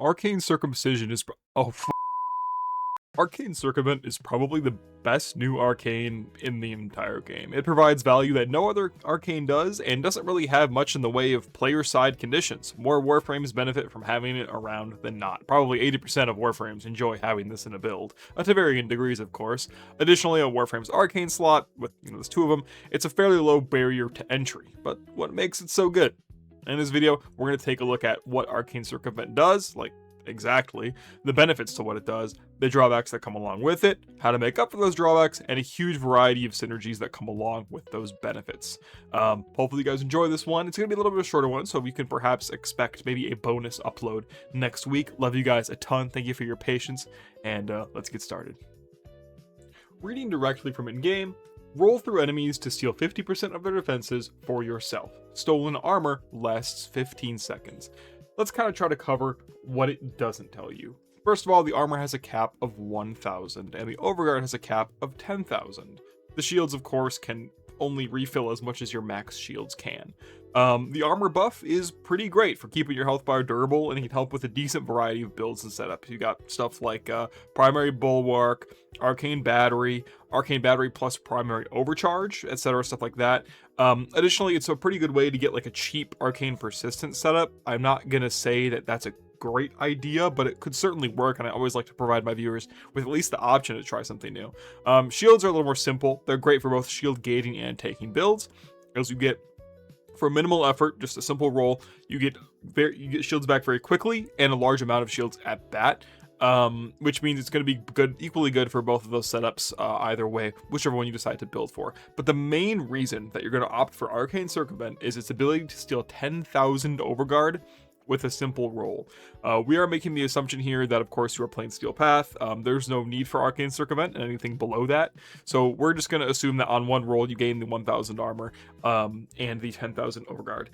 Arcane Circumcision is Arcane Circumvent is probably the best new Arcane in the entire game. It provides value that no other Arcane does, and doesn't really have much in the way of player-side conditions. More Warframes benefit from having it around than not. Probably 80% of Warframes enjoy having this in a build, to varying degrees of course. Additionally, a Warframe's Arcane slot, with there's 2 of them, it's a fairly low barrier to entry, but what makes it so good? In this video, we're going to take a look at what Arcane Circumvent does, like exactly, the benefits to what it does, the drawbacks that come along with it, how to make up for those drawbacks, and a huge variety of synergies that come along with those benefits. Hopefully you guys enjoy this one. It's going to be a little bit of a shorter one, so you can perhaps expect maybe a bonus upload next week. Love you guys a ton. Thank you for your patience, and let's get started. Reading directly from in-game, roll through enemies to steal 50% of their defenses for yourself. Stolen armor lasts 15 seconds. Let's kind of try to cover what it doesn't tell you. First of all, the armor has a cap of 1,000, and the Overguard has a cap of 10,000. The shields, of course, can only refill as much as your max shields can. The armor buff is pretty great for keeping your health bar durable, and it can help with a decent variety of builds and setups. You got stuff like Primary Bulwark, Arcane Battery plus Primary Overcharge, etc., stuff like that. Additionally, it's a pretty good way to get like a cheap Arcane Persistent setup. I'm not gonna say that that's a great idea, but it could certainly work, and I always like to provide my viewers with at least the option to try something new. Shields are a little more simple. They're great for both shield gating and taking builds, as you get, for minimal effort, just a simple roll, you get shields back very quickly, and a large amount of shields at that. Which means it's going to be equally good for both of those setups, either way, whichever one you decide to build for. But the main reason that you're going to opt for Arcane Circumvent is its ability to steal 10,000 Overguard with a simple roll. We are making the assumption here that, of course, you are playing Steel Path. There's no need for Arcane Circumvent and anything below that. So we're just going to assume that on one roll, you gain the 1,000 armor and the 10,000 Overguard.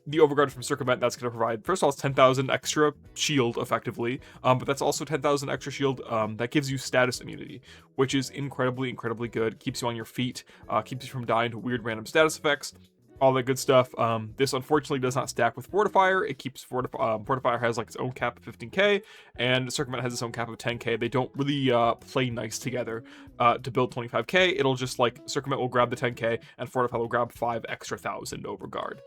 The Overguard from Circumvent, that's going to provide, first of all, it's 10,000 extra shield, effectively. But that's also 10,000 extra shield that gives you status immunity, which is incredibly good. Keeps you on your feet, keeps you from dying to weird random status effects. All that good stuff. This unfortunately does not stack with Fortifier. It keeps Fortifier has like its own cap of 15k, and Circumvent has its own cap of 10k. They don't really play nice together to build 25k. It'll just like Circumvent will grab the 10k, and Fortifier will grab 5 extra thousand Overguard.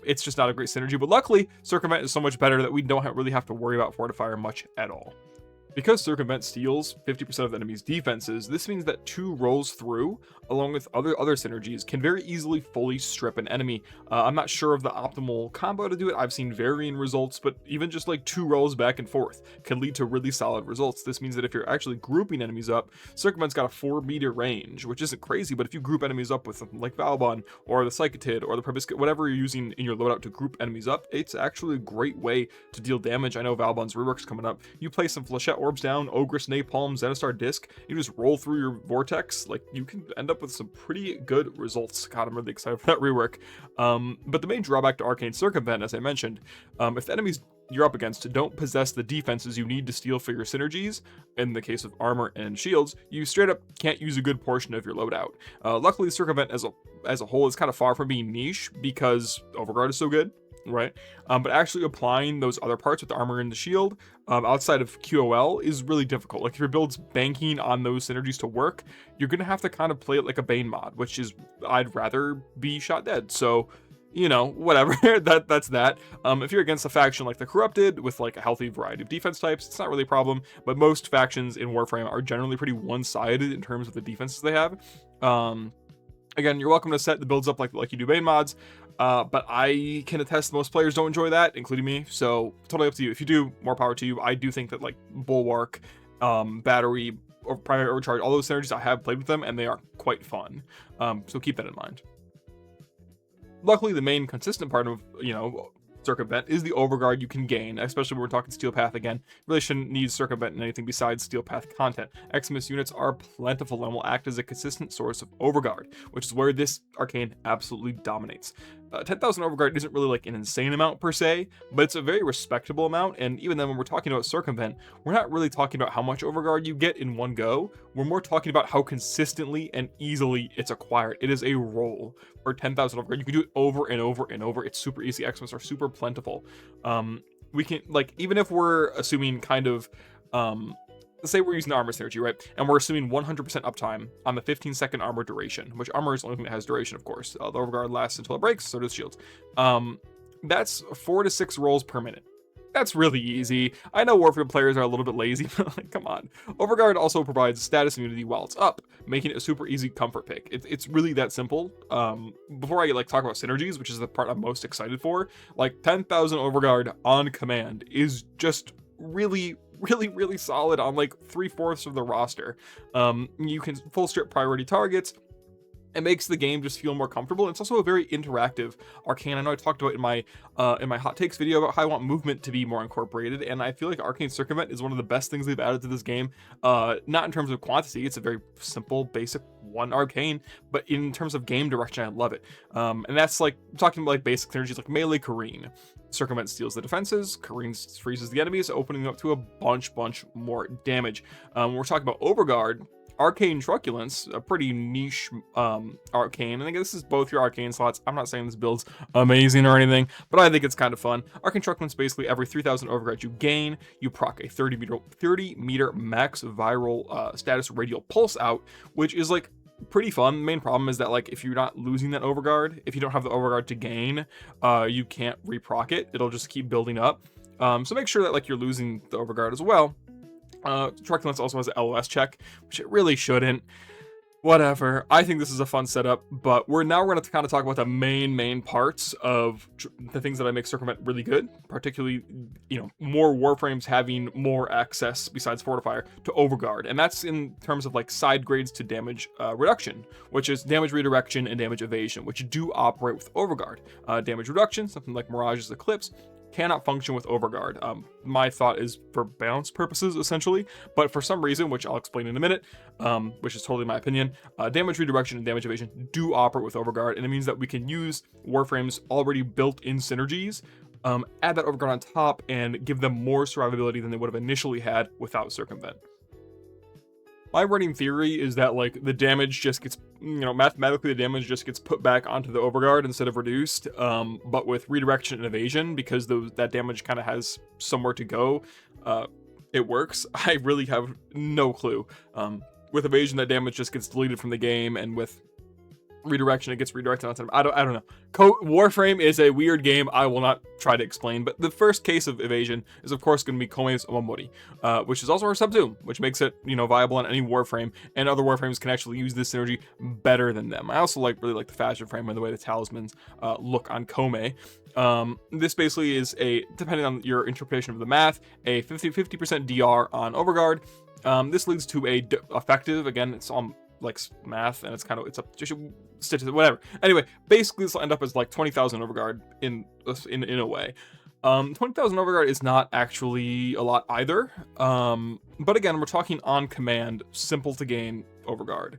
It's just not a great synergy, but luckily Circumvent is so much better that we don't really have to worry about Fortifier much at all. Because Circumvent steals 50% of the enemy's defenses, this means that 2 rolls through, along with other synergies, can very easily fully strip an enemy. I'm not sure of the optimal combo to do it. I've seen varying results, but even just like 2 rolls back and forth can lead to really solid results. This means that if you're actually grouping enemies up, Circumvent's got a 4-meter range, which isn't crazy, but if you group enemies up with something like Valbon, or the Psychotid, or the Probiscus, whatever you're using in your loadout to group enemies up, it's actually a great way to deal damage. I know Valbon's rework's coming up. You play some Flechette Orbs down, Ogress, Napalm, Zenostar Disc, you just roll through your Vortex, like you can end up with some pretty good results. God, I'm really excited for that rework. But the main drawback to Arcane Circumvent, as I mentioned, if the enemies you're up against don't possess the defenses you need to steal for your synergies, in the case of armor and shields, you straight up can't use a good portion of your loadout. Luckily, Circumvent as a whole is kind of far from being niche because Overguard is so good, right? But actually applying those other parts with the armor and the shield outside of QOL is really difficult. Like if your build's banking on those synergies to work, you're gonna have to kind of play it like a Bane mod, which is I'd rather be shot dead. So, you know, whatever. that's that. If you're against a faction like the Corrupted with like a healthy variety of defense types, it's not really a problem. But most factions in Warframe are generally pretty one-sided in terms of the defenses they have. Again, you're welcome to set the builds up like you do Bane mods, but I can attest most players don't enjoy that, including me, so totally up to you. If you do, more power to you. I do think that like Bulwark, Battery, or Primary Overcharge, all those synergies, I have played with them, and they are quite fun, so keep that in mind. Luckily, the main consistent part of, Circumvent is the Overguard you can gain, especially when we're talking Steel Path again. Really shouldn't need Circumvent in anything besides Steel Path content. Xmas units are plentiful and will act as a consistent source of Overguard, which is where this Arcane absolutely dominates. 10,000 Overguard isn't really like an insane amount per se, but it's a very respectable amount, and even then when we're talking about Circumvent, we're not really talking about how much Overguard you get in one go, we're more talking about how consistently and easily it's acquired. It is a roll for 10,000 Overguard. You can do it over and over and over. It's super easy. Xmas are super plentiful. we can, like, even if we're assuming kind of, let's say we're using the armor synergy, right? And we're assuming 100% uptime on the 15-second armor duration, which armor is the only thing that has duration, of course. The Overguard lasts until it breaks, so does shields. That's 4 to 6 rolls per minute. That's really easy. I know Warframe players are a little bit lazy, but like, come on. Overguard also provides status immunity while it's up, making it a super easy comfort pick. It's really that simple. Before I like talk about synergies, which is the part I'm most excited for, like 10,000 Overguard on command is just really solid on like 3/4 of the roster. You can full strip priority targets. It makes the game just feel more comfortable. It's also a very interactive Arcane. I know I talked about in my hot takes video about how I want movement to be more incorporated, and I feel like Arcane Circumvent is one of the best things they've added to this game. Not in terms of quantity, it's a very simple, basic one Arcane, but in terms of game direction, I love it. And that's like talking about like basic synergies like melee Kareen. Circumvent steals the defenses, Kareen freezes the enemies, opening up to a bunch more damage. We're talking about Overguard. Arcane Truculence, a pretty niche arcane. I think this is both your arcane slots. I'm not saying this build's amazing or anything, but I think it's kind of fun. Arcane Truculence, basically every 3,000 Overguard you gain, you proc a 30 meter max viral status radial pulse out, which is like pretty fun. The main problem is that like if you're not losing that Overguard, if you don't have the Overguard to gain, you can't reproc it. It'll just keep building up. So make sure that like you're losing the Overguard as well. Truculence also has an LOS check, which it really shouldn't. Whatever. I think this is a fun setup, but we're going to kind of talk about the main parts of the things that I make Circumvent really good, particularly, you know, more Warframes having more access besides Fortifier to Overguard, and that's in terms of like side grades to damage reduction, which is damage redirection and damage evasion, which do operate with Overguard. Damage reduction, something like Mirage's Eclipse, cannot function with Overguard. My thought is for balance purposes, essentially, but for some reason, which I'll explain in a minute, which is totally my opinion, damage redirection and damage evasion do operate with Overguard, and it means that we can use Warframe's already built-in synergies, add that Overguard on top, and give them more survivability than they would have initially had without Circumvent. My running theory is that like the damage just gets, you know, mathematically the damage just gets put back onto the Overguard instead of reduced, but with redirection and evasion, because that damage kind of has somewhere to go, it works. I really have no clue. With evasion, that damage just gets deleted from the game, and with redirection, it gets redirected onto them. I don't know. Warframe is a weird game. I will not try to explain, but the first case of evasion is of course going to be Kome's Omamori, which is also her Subdoom, which makes it, you know, viable on any Warframe, and other Warframes can actually use this synergy better than them. I also really like the fashion frame and the way the talismans look on Kome. This basically is depending on your interpretation of the math, a 50% DR on Overguard. This leads to a effective, again, it's on like math, and it's up just stitches, whatever. Anyway, basically this will end up as like 20,000 Overguard in a way. 20,000 Overguard is not actually a lot either. But again, we're talking on command, simple to gain Overguard.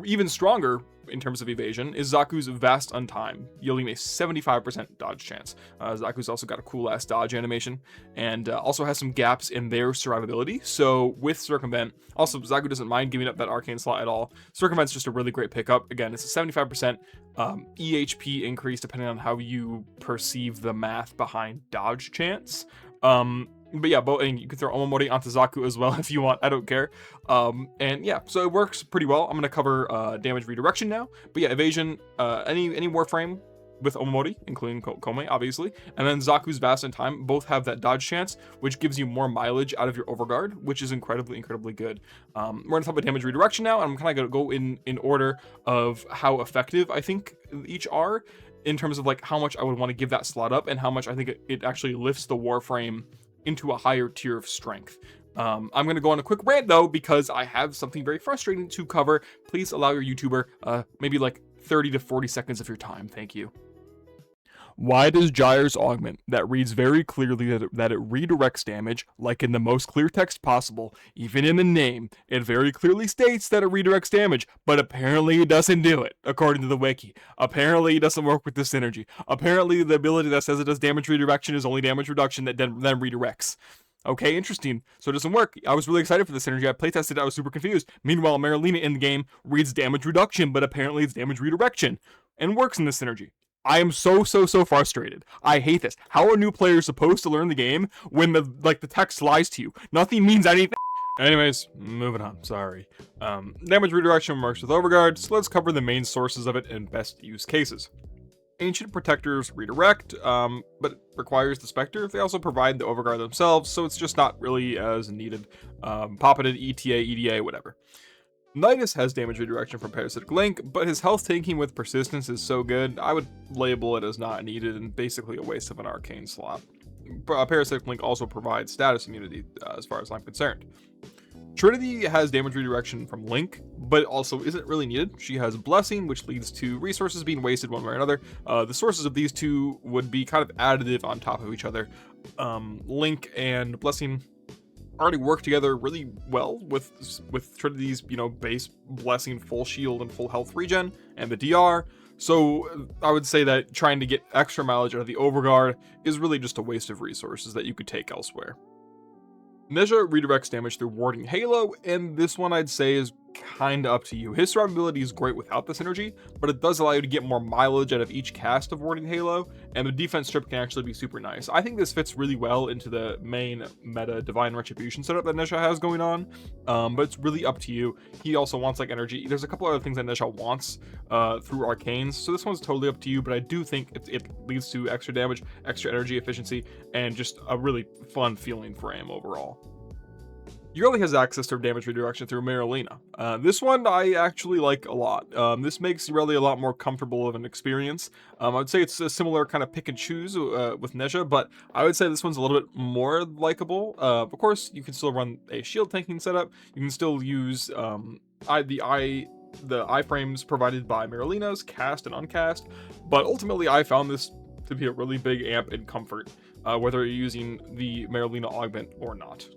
Even stronger in terms of evasion is Zaku's Vast Untime, yielding a 75% dodge chance. Zaku's also got a cool ass dodge animation, and also has some gaps in their survivability. So with Circumvent, also Zaku doesn't mind giving up that arcane slot at all. Circumvent's just a really great pickup. Again, it's a 75% EHP increase depending on how you perceive the math behind dodge chance. But yeah, and you can throw Omamori onto Zaku as well if you want. I don't care. And yeah, so it works pretty well. I'm going to cover damage redirection now. But yeah, evasion, any Warframe with Omamori, including Kome, obviously. And then Zaku's Vast Untime both have that dodge chance, which gives you more mileage out of your Overguard, which is incredibly good. We're going to talk about damage redirection now. And I'm kind of going to go in order of how effective I think each are, in terms of like how much I would want to give that slot up and how much I think it actually lifts the Warframe into a higher tier of strength. I'm going to go on a quick rant though, because I have something very frustrating to cover. Please allow your YouTuber maybe like 30 to 40 seconds of your time. Thank you. Why does GYRE's augment, that reads very clearly that it redirects damage, like in the most clear text possible, even in the name, it very clearly states that it redirects damage, but apparently it doesn't do it, according to the wiki. Apparently it doesn't work with this synergy. Apparently the ability that says it does damage redirection is only damage reduction that then redirects. Okay, interesting. So it doesn't work. I was really excited for this synergy. I playtested it. I was super confused. Meanwhile, Marilena in the game reads damage reduction, but apparently it's damage redirection, and works in this synergy. I am so frustrated. I hate this. How are new players supposed to learn the game when the text lies to you? Nothing means anything. Anyways, moving on, sorry. Damage redirection works with Overguard, so let's cover the main sources of it and best use cases. Ancient Protectors redirect, but it requires the Spectre. They also provide the Overguard themselves, so it's just not really as needed. Pop it in ETA, EDA, whatever. Nidus has damage redirection from Parasitic Link, but his health tanking with Persistence is so good, I would label it as not needed and basically a waste of an Arcane slot. Parasitic Link also provides status immunity, as far as I'm concerned. Trinity has damage redirection from Link, but it also isn't really needed. She has Blessing, which leads to resources being wasted one way or another. The sources of these two would be kind of additive on top of each other. Link and Blessing already work together really well with Trinity's, base Blessing, full shield and full health regen, and the DR. So I would say that trying to get extra mileage out of the Overguard is really just a waste of resources that you could take elsewhere. Nezha redirects damage through Warding Halo, and this one I'd say is kinda up to you. His survivability is great without the synergy, but it does allow you to get more mileage out of each cast of Warding Halo, and the defense strip can actually be super nice. I think this fits really well into the main meta Divine Retribution setup that Nezha has going on, but it's really up to you. He also wants energy. There's a couple other things that Nezha wants through Arcanes, so this one's totally up to you, but I do think it leads to extra damage, extra energy efficiency, and just a really fun feeling for him overall. GYRE has access to damage redirection through Marylina. This one I actually like a lot. This makes GYRE a lot more comfortable of an experience. I would say it's a similar kind of pick and choose with Nezha, but I would say this one's a little bit more likable. Of course, you can still run a shield tanking setup. You can still use the iframes provided by Marylina's cast and uncast, but ultimately I found this to be a really big amp in comfort, whether you're using the Marylina augment or not.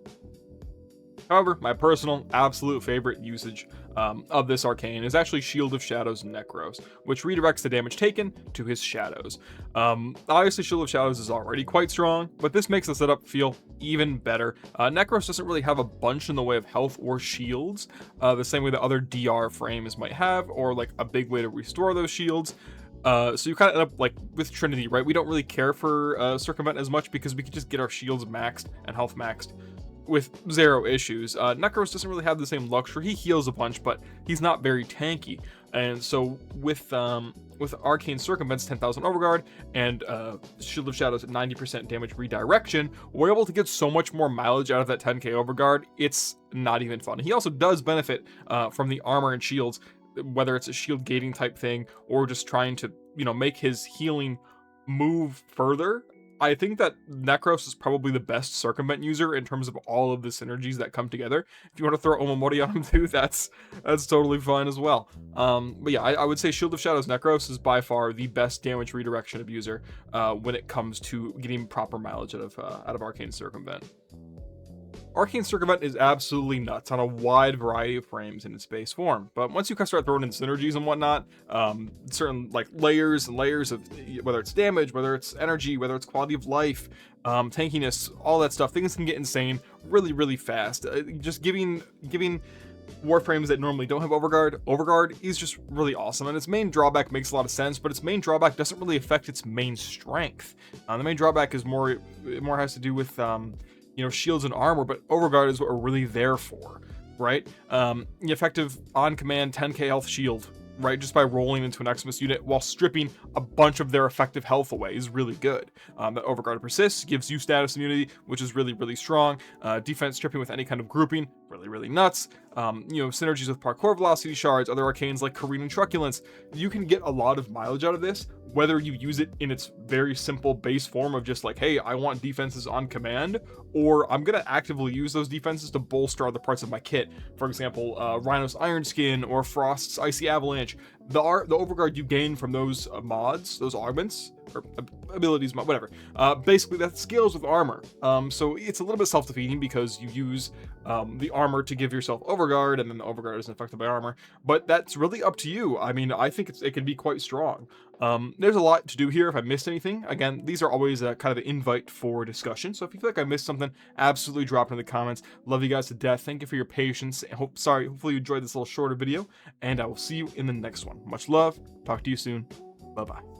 However, my personal absolute favorite usage of this Arcane is actually Shield of Shadows and Necros, which redirects the damage taken to his shadows. Obviously, Shield of Shadows is already quite strong, but this makes the setup feel even better. Necros doesn't really have a bunch in the way of health or shields, the same way that other DR frames might have, or a big way to restore those shields. So you kind of end up with Trinity, right? We don't really care for Circumvent as much because we can just get our shields maxed and health maxed with zero issues. Necros doesn't really have the same luxury. He heals a bunch, but he's not very tanky. And so with Arcane Circumvent's 10,000 Overguard and Shield of Shadows at 90% damage redirection, we're able to get so much more mileage out of that 10k Overguard, it's not even fun. He also does benefit from the armor and shields, whether it's a shield gating type thing or just trying to, make his healing move further. I think that Necros is probably the best Circumvent user in terms of all of the synergies that come together. If you want to throw Omamori on him too, that's totally fine as well. But yeah, I would say Shield of Shadows Necros is by far the best damage redirection abuser when it comes to getting proper mileage out of Arcane Circumvent. Arcane Circumvent is absolutely nuts on a wide variety of frames in its base form, but once you start throwing in synergies and whatnot, certain layers and layers of whether it's damage, whether it's energy, whether it's quality of life, tankiness, all that stuff, things can get insane really, really fast. Just giving Warframes that normally don't have Overguard is just really awesome, and its main drawback makes a lot of sense, but its main drawback doesn't really affect its main strength. The main drawback is more has to do with shields and armor, but Overguard is what we're really there for, right? The effective on-command 10k health shield, right, just by rolling into an Xmas unit while stripping a bunch of their effective health away is really good. That Overguard persists, gives you status immunity, which is really, really strong. Defense stripping with any kind of grouping, really, really nuts. Synergies with parkour velocity shards, other arcanes like Careen and Truculence. You can get a lot of mileage out of this, whether you use it in its very simple base form of just hey, I want defenses on command, or I'm gonna actively use those defenses to bolster other parts of my kit. For example, Rhino's Iron Skin or Frost's Icy Avalanche. The Overguard you gain from those mods, those augments, or abilities, whatever, basically that scales with armor. So it's a little bit self-defeating because you use the armor to give yourself Overguard, and then the Overguard isn't affected by armor, but that's really up to you. I mean, I think it can be quite strong. There's a lot to do here. If I missed anything, again, these are always kind of an invite for discussion, so if you feel like I missed something, absolutely drop it in the comments. Love you guys to death. Thank you for your patience. Hopefully you enjoyed this little shorter video, and I will see you in the next one. Much love. Talk to you soon. Bye-bye.